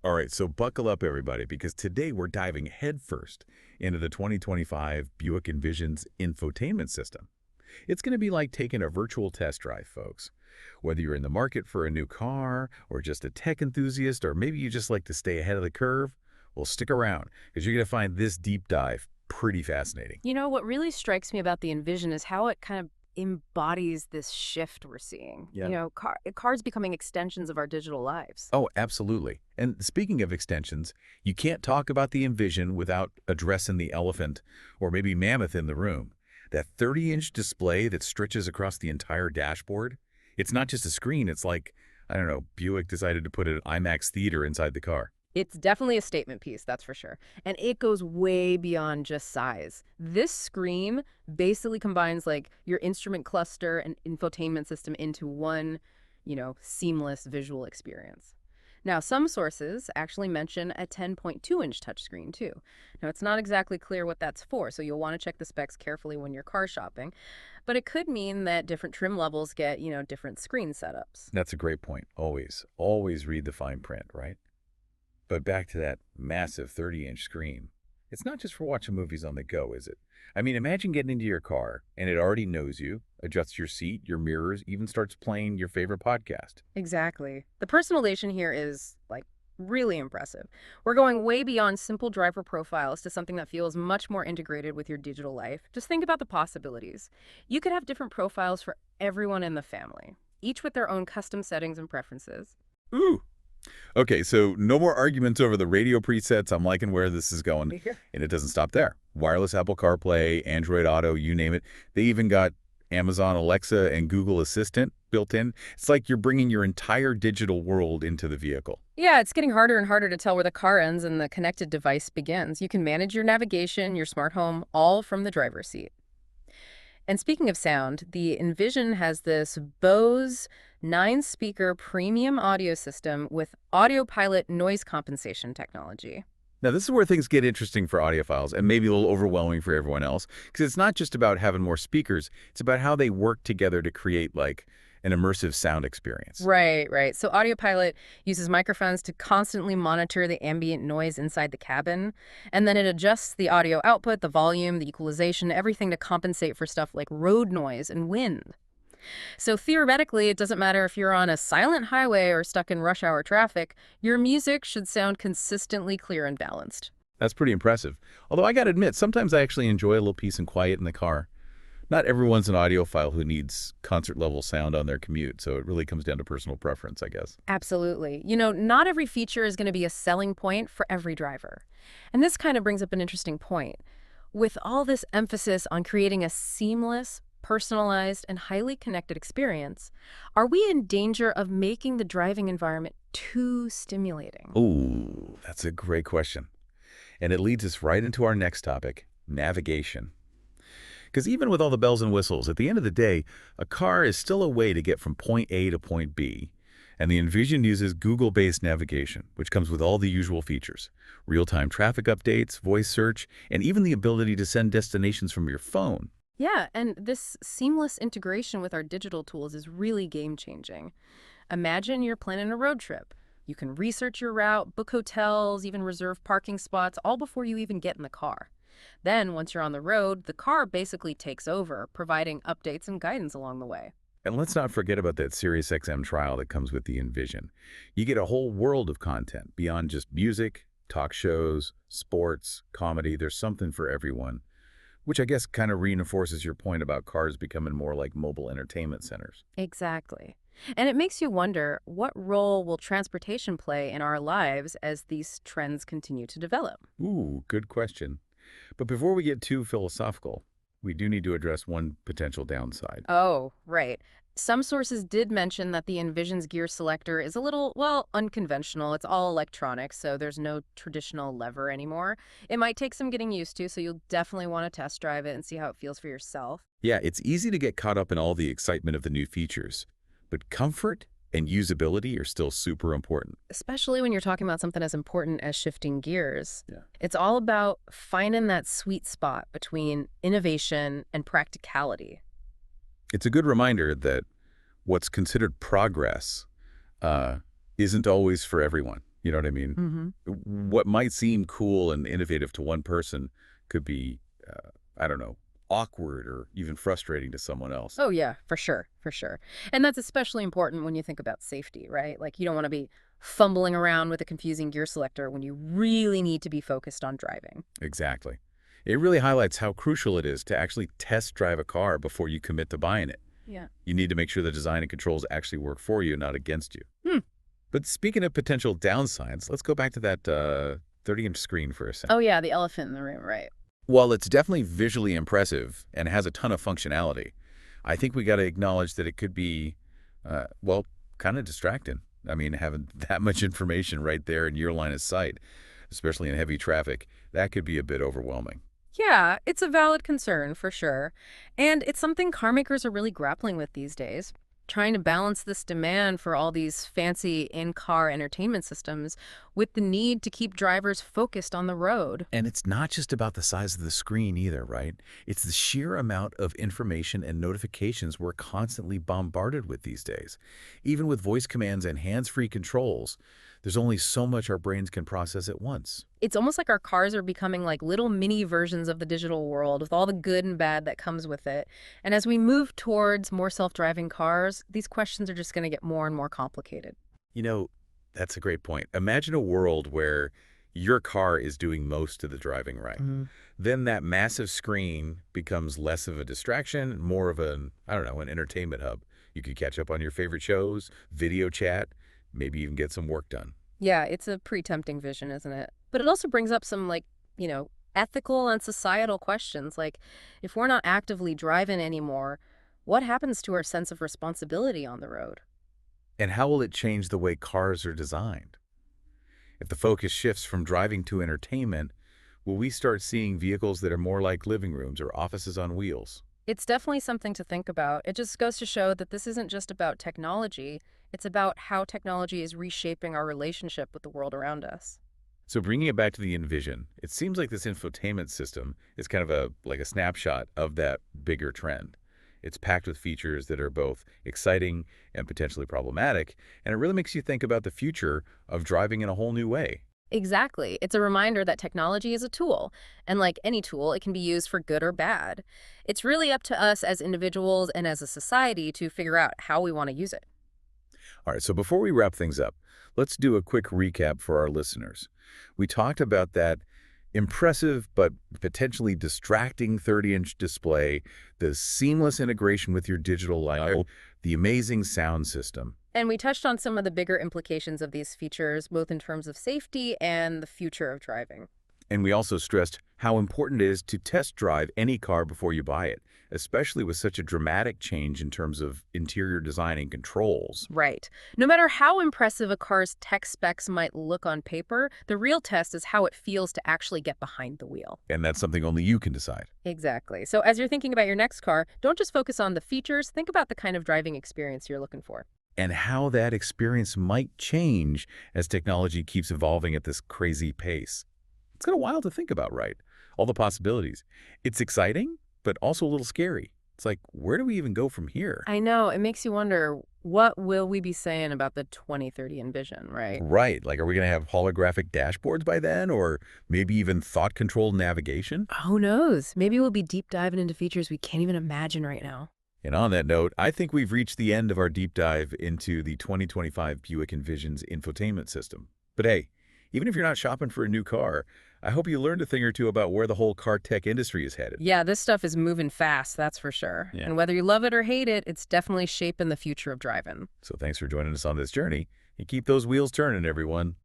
All right, so buckle up, everybody, because today we're diving headfirst into the 2025 Buick Envision's infotainment system. It's going to be like taking a virtual test drive, folks. Whether you're in the market for a new car, or just a tech enthusiast, or maybe you just like to stay ahead of the curve, well, stick around, because you're going to find this deep dive pretty fascinating. You know, what really strikes me about the Envision is how it kind of embodies this shift we're seeing. Yeah. Cars becoming extensions of our digital lives. Oh, absolutely. And speaking of extensions, you can't talk about the Envision without addressing the elephant, or maybe mammoth in the room. That 30-inch display that stretches across the entire dashboard. It's not just a screen, it's like, I don't know, Buick decided to put an IMAX theater inside the car. It's definitely a statement piece, that's for sure. And it goes way beyond just size. This screen basically combines like your instrument cluster and infotainment system into one, seamless visual experience. Now, some sources actually mention a 10.2-inch touchscreen too. Now, it's not exactly clear what that's for, so you'll want to check the specs carefully when you're car shopping. But it could mean that different trim levels get, different screen setups. That's a great point. Always read the fine print, right? But back to that massive 30-inch screen. It's not just for watching movies on the go, is it? I mean, imagine getting into your car and it already knows you, adjusts your seat, your mirrors, even starts playing your favorite podcast. Exactly. The personalization here is, really impressive. We're going way beyond simple driver profiles to something that feels much more integrated with your digital life. Just think about the possibilities. You could have different profiles for everyone in the family, each with their own custom settings and preferences. Ooh. Okay, so no more arguments over the radio presets. I'm liking where this is going. Yeah. And it doesn't stop there. Wireless Apple CarPlay, Android Auto, you name it. They even got Amazon Alexa and Google Assistant built in. It's like you're bringing your entire digital world into the vehicle. Yeah, it's getting harder and harder to tell where the car ends and the connected device begins. You can manage your navigation, your smart home, all from the driver's seat. And speaking of sound, the Envision has this Bose 9-speaker premium audio system with Autopilot noise compensation technology. Now, this is where things get interesting for audiophiles and maybe a little overwhelming for everyone else, because it's not just about having more speakers. It's about how they work together to create, like, an immersive sound experience. Right, right. So Autopilot uses microphones to constantly monitor the ambient noise inside the cabin, and then it adjusts the audio output, the volume, the equalization, everything to compensate for stuff like road noise and wind. So theoretically, it doesn't matter if you're on a silent highway or stuck in rush hour traffic, your music should sound consistently clear and balanced. That's pretty impressive. Although I gotta admit, sometimes I actually enjoy a little peace and quiet in the car. Not everyone's an audiophile who needs concert-level sound on their commute, so it really comes down to personal preference, I guess. Absolutely. Not every feature is going to be a selling point for every driver. And this kind of brings up an interesting point. With all this emphasis on creating a seamless, personalized, and highly connected experience, are we in danger of making the driving environment too stimulating? Ooh, that's a great question. And it leads us right into our next topic, navigation. Because even with all the bells and whistles, at the end of the day, a car is still a way to get from point A to point B. And the Envision uses Google-based navigation, which comes with all the usual features. Real-time traffic updates, voice search, and even the ability to send destinations from your phone. Yeah, and this seamless integration with our digital tools is really game-changing. Imagine you're planning a road trip. You can research your route, book hotels, even reserve parking spots, all before you even get in the car. Then, once you're on the road, the car basically takes over, providing updates and guidance along the way. And let's not forget about that SiriusXM trial that comes with the Envision. You get a whole world of content beyond just music, talk shows, sports, comedy. There's something for everyone, which I guess kind of reinforces your point about cars becoming more like mobile entertainment centers. Exactly. And it makes you wonder, what role will transportation play in our lives as these trends continue to develop? Ooh, good question. But before we get too philosophical, we do need to address one potential downside. Oh, right. Some sources did mention that the Envision's gear selector is a little, unconventional. It's all electronic, so there's no traditional lever anymore. It might take some getting used to, so you'll definitely want to test drive it and see how it feels for yourself. Yeah, it's easy to get caught up in all the excitement of the new features, but comfort and usability are still super important. Especially when you're talking about something as important as shifting gears. Yeah. It's all about finding that sweet spot between innovation and practicality. It's a good reminder that what's considered progress isn't always for everyone. You know what I mean? Hmm. What might seem cool and innovative to one person could be, I don't know, awkward or even frustrating to someone else. Oh, yeah, for sure, for sure. And that's especially important when you think about safety, right? Like, you don't want to be fumbling around with a confusing gear selector when you really need to be focused on driving. Exactly. It really highlights how crucial it is to actually test drive a car before you commit to buying it. Yeah. You need to make sure the design and controls actually work for you, not against you. Hmm. But speaking of potential downsides, let's go back to that 30-inch screen for a Oh, second. yeah, the elephant in the room, right? While it's definitely visually impressive and has a ton of functionality, I think we got to acknowledge that it could be, well, kind of distracting. I mean, having that much information right there in your line of sight, especially in heavy traffic, that could be a bit overwhelming. Yeah, it's a valid concern for sure. And it's something car makers are really grappling with these days, trying to balance this demand for all these fancy in-car entertainment systems with the need to keep drivers focused on the road. And it's not just about the size of the screen either, right? It's the sheer amount of information and notifications we're constantly bombarded with these days. Even with voice commands and hands-free controls, there's only so much our brains can process at once. It's almost like our cars are becoming like little mini versions of the digital world with all the good and bad that comes with it. And as we move towards more self-driving cars, these questions are just going to get more and more complicated. You know, that's a great point. Imagine a world where your car is doing most of the driving right. Mhm. Then that massive screen becomes less of a distraction, more of an, I don't know, an entertainment hub. You could catch up on your favorite shows, video chat, maybe even get some work done. Yeah, it's a pretty tempting vision, isn't it? But it also brings up some ethical and societal questions. Like, if we're not actively driving anymore, what happens to our sense of responsibility on the road? And how will it change the way cars are designed? If the focus shifts from driving to entertainment, will we start seeing vehicles that are more like living rooms or offices on wheels? It's definitely something to think about. It just goes to show that this isn't just about technology, it's about how technology is reshaping our relationship with the world around us. So bringing it back to the Envision, it seems like this infotainment system is kind of like a snapshot of that bigger trend. It's packed with features that are both exciting and potentially problematic, and it really makes you think about the future of driving in a whole new way. Exactly. It's a reminder that technology is a tool, and like any tool, it can be used for good or bad. It's really up to us as individuals and as a society to figure out how we want to use it. All right, so before we wrap things up, let's do a quick recap for our listeners. We talked about that impressive but potentially distracting 30-inch display, the seamless integration with your digital life, the amazing sound system. And we touched on some of the bigger implications of these features, both in terms of safety and the future of driving. And we also stressed how important it is to test drive any car before you buy it, especially with such a dramatic change in terms of interior design and controls. Right. No matter how impressive a car's tech specs might look on paper, the real test is how it feels to actually get behind the wheel. And that's something only you can decide. Exactly. So as you're thinking about your next car, don't just focus on the features, think about the kind of driving experience you're looking for. And how that experience might change as technology keeps evolving at this crazy pace. It's kind of wild to think about, right? All the possibilities. It's exciting, but also a little scary. It's like, where do we even go from here? I know, it makes you wonder, what will we be saying about the 2030 Envision, right? Right. Like, are we going to have holographic dashboards by then? Or maybe even thought-controlled navigation? Who knows? Maybe we'll be deep diving into features we can't even imagine right now. And on that note, I think we've reached the end of our deep dive into the 2025 Buick Envision's infotainment system. But hey, even if you're not shopping for a new car, I hope you learned a thing or two about where the whole car tech industry is headed. Yeah, this stuff is moving fast, that's for sure. Yeah. And whether you love it or hate it, it's definitely shaping the future of driving. So thanks for joining us on this journey, and keep those wheels turning, everyone.